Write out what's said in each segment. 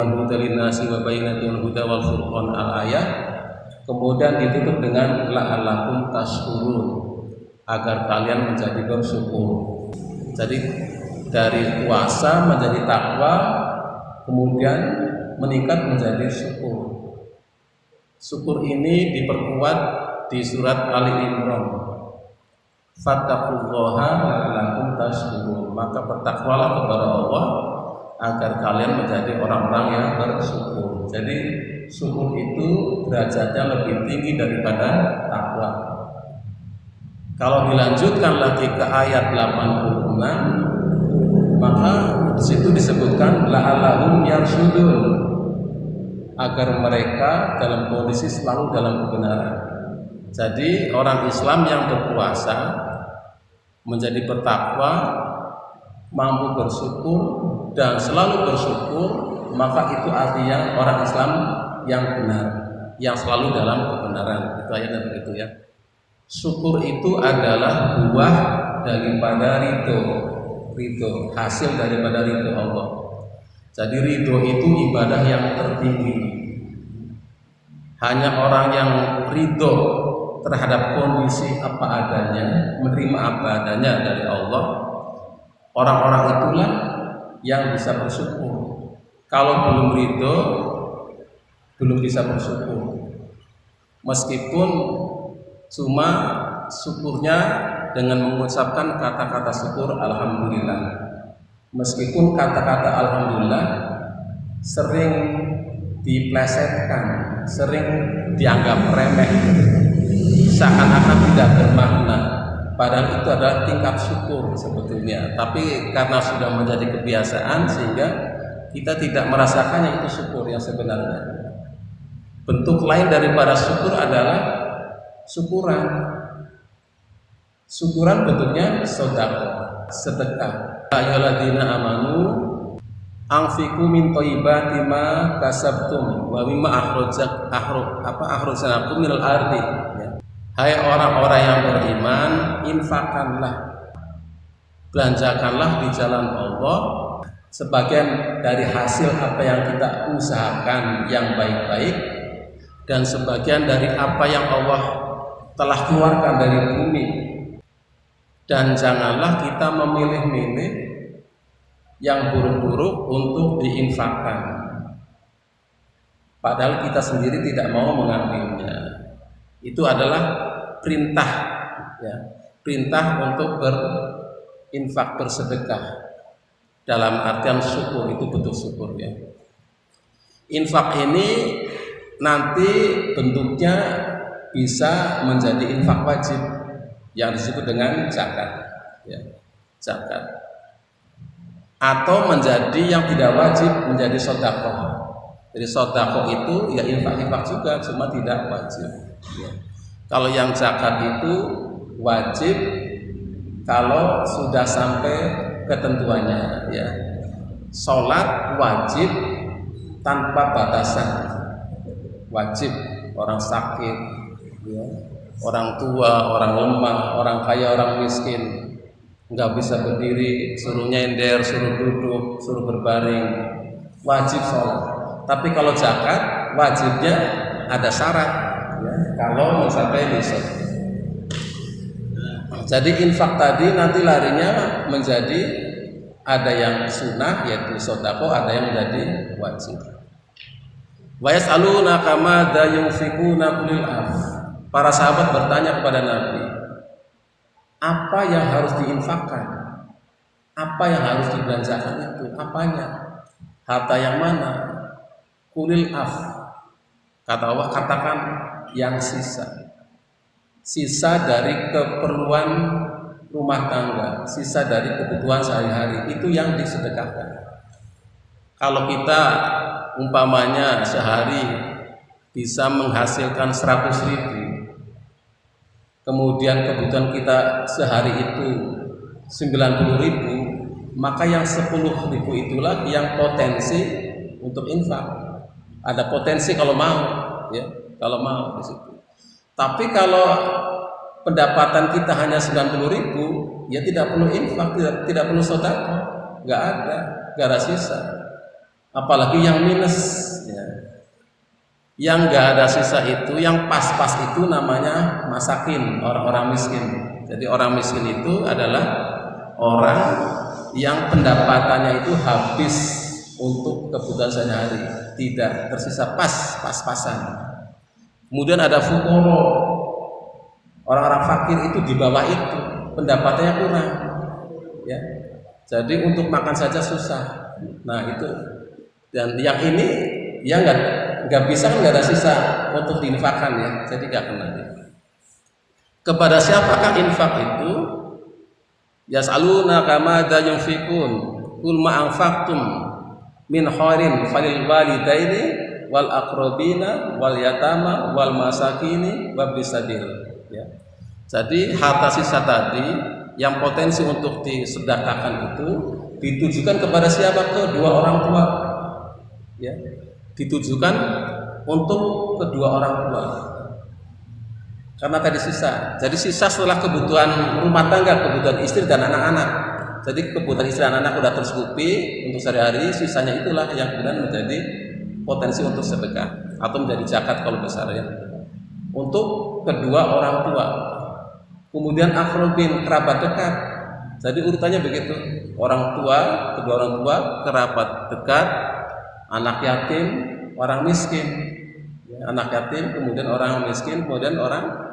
Hudalinasi wa bainatul huda wal furqan al-ayat, kemudian ditutup dengan la'allakum tashkurun, agar kalian menjadi bersyukur. Jadi dari puasa menjadi takwa, kemudian meningkat menjadi syukur. Syukur ini diperkuat di surat Ali Imran. Fattaqullaha la'allakum tashkurun, maka bertakwalah kepada Allah agar kalian menjadi orang-orang yang bersyukur. Jadi syukur itu derajatnya lebih tinggi daripada takwa. Kalau dilanjutkan lagi ke ayat 86, maka di situ disebutkan la'allahum yarshudun, agar mereka dalam kondisi selalu dalam kebenaran. Jadi orang Islam yang berpuasa menjadi bertakwa, mampu bersyukur dan selalu bersyukur, maka itu artinya orang Islam yang benar, yang selalu dalam kebenaran. Itu ayatnya begitu ya. Syukur itu adalah buah daripada ridho, hasil daripada ridho Allah. Jadi ridho itu ibadah yang tertinggi. Hanya orang yang ridho terhadap kondisi apa adanya, menerima apa adanya dari Allah, orang-orang itulah yang bisa bersyukur. Kalau belum ridho, belum bisa bersyukur. Meskipun cuma syukurnya dengan mengucapkan kata-kata syukur alhamdulillah. Meskipun kata-kata alhamdulillah sering diplesetkan, sering dianggap remeh, seakan-akan tidak bermakna. Padahal itu adalah tingkat syukur sebetulnya. Tapi karena sudah menjadi kebiasaan sehingga kita tidak merasakannya itu syukur yang sebenarnya. Bentuk lain daripada syukur adalah syukuran. Syukuran bentuknya sedekah. Ayyuhalladzina amanu anfiqu min thayyibati ma kasabtum wa mimma akhrajnakum minal ardi. Hai orang-orang yang beriman, infakkanlah, belanjakanlah di jalan Allah sebagian dari hasil apa yang kita usahakan yang baik-baik, dan sebagian dari apa yang Allah telah keluarkan dari bumi. Dan janganlah kita memilih-milih yang buruk-buruk untuk diinfakkan, padahal kita sendiri tidak mau mengambilnya. Itu adalah perintah, ya, perintah untuk berinfak, bersedekah. Dalam artian syukur, itu betul syukur ya. Infak ini nanti bentuknya bisa menjadi infak wajib yang disebut dengan zakat, ya, zakat. Atau menjadi yang tidak wajib menjadi sedekah. Jadi sedekah itu ya infak-infak juga, cuma tidak wajib. Ya. Kalau yang zakat itu wajib kalau sudah sampai ketentuannya, ya. Sholat wajib tanpa batasan, wajib orang sakit, ya, orang tua, orang lemah, orang kaya, orang miskin, nggak bisa berdiri, suruh nyender, suruh duduk, suruh berbaring, wajib sholat. Tapi kalau zakat wajibnya ada syarat, ya, kalau mencapai nisab. Jadi infak tadi nanti larinya menjadi ada yang sunnah yaitu sedekah, ada yang menjadi wajib. Wa yas'alunaka madza yunfiquna qul af. Para sahabat bertanya kepada Nabi, apa yang harus diinfakkan? Apa yang harus dibelanjakan itu? Apanya? Harta yang mana? Qulil af. Kata Allah, katakan yang sisa. Sisa dari keperluan rumah tangga, sisa dari kebutuhan sehari-hari, itu yang disedekahkan. Kalau kita umpamanya sehari bisa menghasilkan 100.000, kemudian kebutuhan kita sehari itu 90.000, maka yang 10.000 itulah yang potensi untuk infak. Ada potensi kalau mau, ya, kalau mau di situ. Tapi kalau pendapatan kita hanya 90.000, ya tidak perlu infak, tidak perlu sedekah, nggak ada sisa. apalagi yang minus, ya. Yang nggak ada sisa itu, yang pas-pas itu namanya masakin, orang-orang miskin. Jadi orang miskin itu adalah orang yang pendapatannya itu habis untuk kebutuhan sehari-hari, tidak tersisa pas-pasan. Kemudian ada fukoro, orang-orang fakir itu di bawah itu, pendapatannya kurang, ya. Jadi untuk makan saja susah. Nah itu, dan yang ini ya nggak bisa, nggak ada sisa untuk diinfakkan, ya. Jadi nggak kena. Kepada siapakah infak itu? Yas'aluna kama da yunfikun kul ma anfaqtum min khairin falil walidaini wal aqrabina wal yatama wal masakini wabnis sabil, ya. Jadi harta sisa tadi yang potensi untuk disedekahkan itu ditujukan kepada siapa? Kedua orang tua, ya. Ditujukan untuk kedua orang tua. Karena tadi sisa. Jadi sisa setelah kebutuhan rumah tangga, kebutuhan istri dan anak-anak. Jadi kebutuhan istri dan anak sudah tercukupi untuk sehari-hari, sisanya itulah yang kemudian menjadi potensi untuk sedekah atau menjadi zakat kalau besar, ya. Untuk kedua orang tua. Kemudian akrobin, kerabat dekat. Jadi urutannya begitu. Orang tua, kedua orang tua, kerabat dekat, anak yatim, orang miskin. Anak yatim, kemudian orang miskin, kemudian orang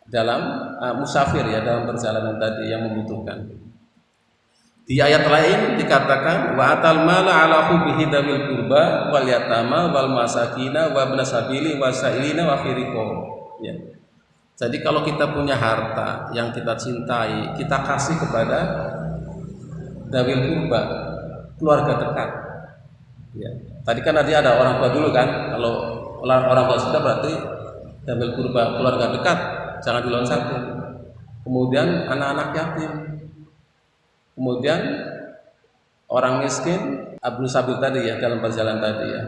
dalam musafir, ya, dalam perjalanan tadi yang membutuhkan. Di ayat lain dikatakan wa atal mala ala hubbihi dzawil qurba wal yatama wal masakina wa ibnas sabili wasailina wa firiqo, ya. Jadi kalau kita punya harta yang kita cintai, kita kasih kepada dzawil qurba, keluarga dekat, ya. Tadi kan tadi ada orang tua dulu kan, kalau orang tua sudah berarti dzawil qurba, keluarga dekat, jangan diloncatin. Kemudian anak-anak yatim, kemudian orang miskin, abdul sabil tadi, ya, dalam perjalanan tadi, ya.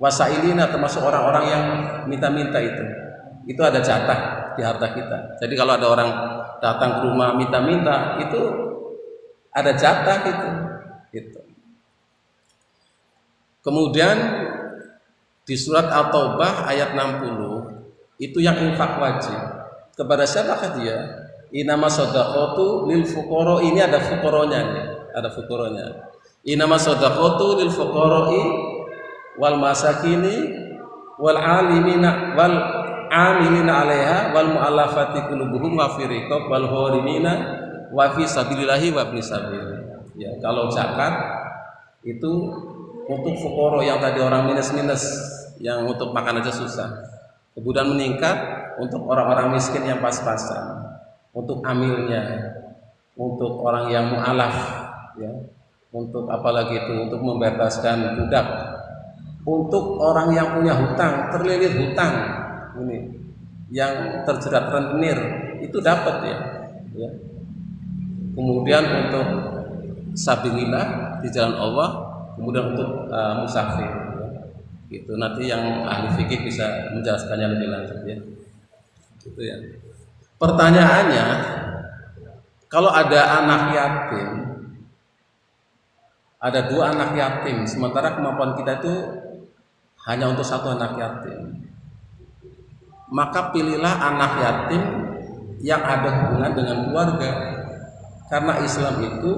Wasailina termasuk orang-orang yang minta-minta itu ada jatah di harta kita. Jadi kalau ada orang datang ke rumah minta-minta, itu ada jatah itu. Kemudian di surat At-Taubah ayat 60 itu yang infak wajib. Kepada siapakah dia? Inama shadaqatu lil fuqara, ini ada fuqaranya, ada fuqaranya. Inama shadaqatu lil fuqara'i wal masakini wal alimina wal amilina 'alaiha wal mu'allafati qulubuhum wa fi riqab wal gharimina wa fi sabilillahi wa ibnis sabil. Ya, kalau zakat itu untuk fuqara yang tadi orang minus-minus, yang untuk makan aja susah. Kemudian meningkat untuk orang-orang miskin yang pas-pasan, untuk amilnya, untuk orang yang mu'alaf, ya, untuk apalagi itu, untuk membebaskan budak, untuk orang yang punya hutang, terlilit hutang, ini yang terjerat rentenir, itu dapat, ya. Kemudian untuk sabilillah di jalan Allah, kemudian untuk musafir, ya. Itu nanti yang ahli fikih bisa menjelaskannya lebih lanjut, ya. Gitu, ya. Pertanyaannya, kalau ada anak yatim, ada dua anak yatim, sementara kemampuan kita itu hanya untuk satu anak yatim, maka pilihlah anak yatim yang ada hubungan dengan keluarga, karena Islam itu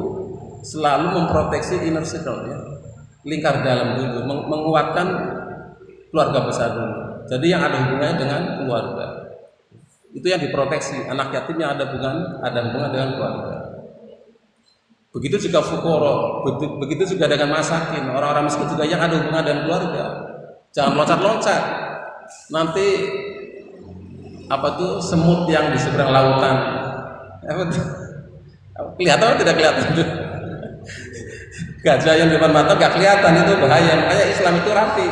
selalu memproteksi inner circle, ya, lingkar dalam dulu, menguatkan keluarga besar dulu. Jadi yang ada hubungannya dengan keluarga itu yang diproteksi, anak yatim yang ada hubungan dengan keluarga. Begitu juga fukoro, begitu juga dengan masakin, orang-orang miskin juga yang ada hubungan dengan keluarga. Jangan loncat-loncat, nanti semut yang di seberang lautan, kelihatan atau tidak kelihatan? Gajah yang di depan mata gak kelihatan, itu bahaya. Makanya Islam itu rapi.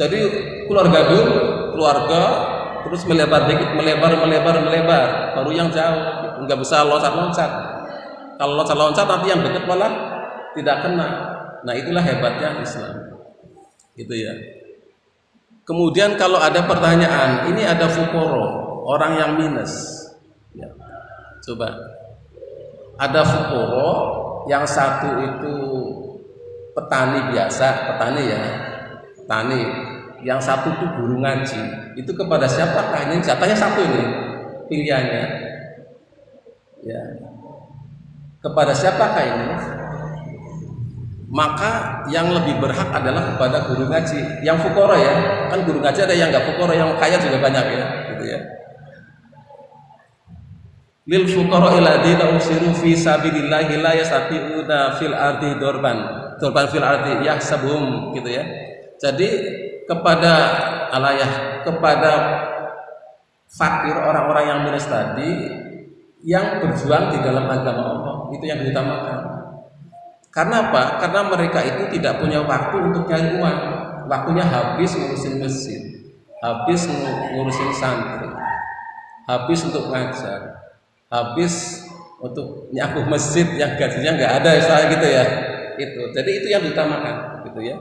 Jadi keluarga dulu, keluarga terus melebar dikit, melebar, baru yang jauh. Nggak bisa loncat-loncat. Kalau loncat-loncat nanti yang dekat malah tidak kena. Nah itulah hebatnya Islam. Gitu, ya. Kemudian kalau ada pertanyaan, ini ada fukoro, orang yang minus, ya. Coba, ada fukoro yang satu itu petani biasa, petani ya, petani yang satu tuh guru ngaji, itu kepada siapakah ini? Jatahnya satu ini pilihannya, ya. Kepada siapakah ini? Maka yang lebih berhak adalah kepada guru ngaji, yang fukoro ya, kan guru ngaji ada yang nggak fukoro, yang kaya juga banyak ya, gitu ya. Lil fuqara alladziina usiru fi sabilillahi la yastati'una fil ardi dorban fil ardi yahsabuhum, gitu ya. Jadi kepada alayah, kepada fakir, orang-orang yang minus tadi, yang berjuang di dalam agama Allah, itu yang diutamakan. Karena apa? Karena mereka itu tidak punya waktu untuk cari uang, waktunya habis ngurusin masjid, habis ngurusin santri, habis untuk ngajar, habis untuk nyapu masjid yang gajinya nggak ada, misalnya gitu ya. Itu, jadi itu yang diutamakan, gitu ya.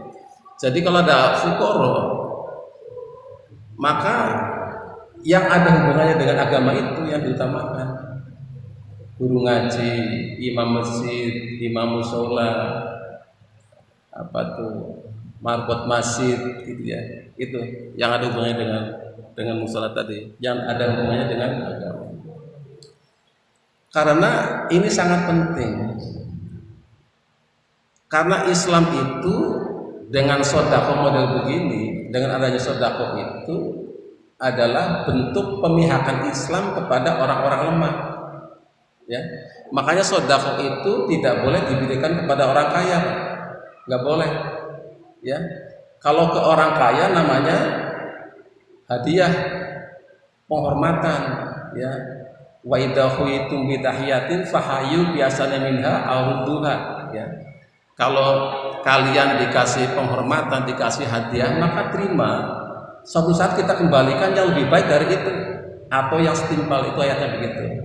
Jadi kalau ada fukoro, maka yang ada hubungannya dengan agama itu yang diutamakan. Guru ngaji, imam masjid, imam musola, apa tuh, marbot masjid, gitu ya. Itu yang ada hubungannya dengan musola tadi, yang ada hubungannya dengan agama. Karena ini sangat penting. Karena Islam itu dengan sodako model begini, dengan adanya sodako itu adalah bentuk pemihakan Islam kepada orang-orang lemah. Ya, makanya sodako itu tidak boleh diberikan kepada orang kaya, nggak boleh. Ya, kalau ke orang kaya namanya hadiah, penghormatan. Ya, wa idahu itu bitahiyatin fahayu biasanya minha auduha. Ya, kalau kalian dikasih penghormatan, dikasih hadiah, maka terima. Suatu saat kita kembalikan yang lebih baik dari itu, atau yang setimpal, itu ayatnya begitu.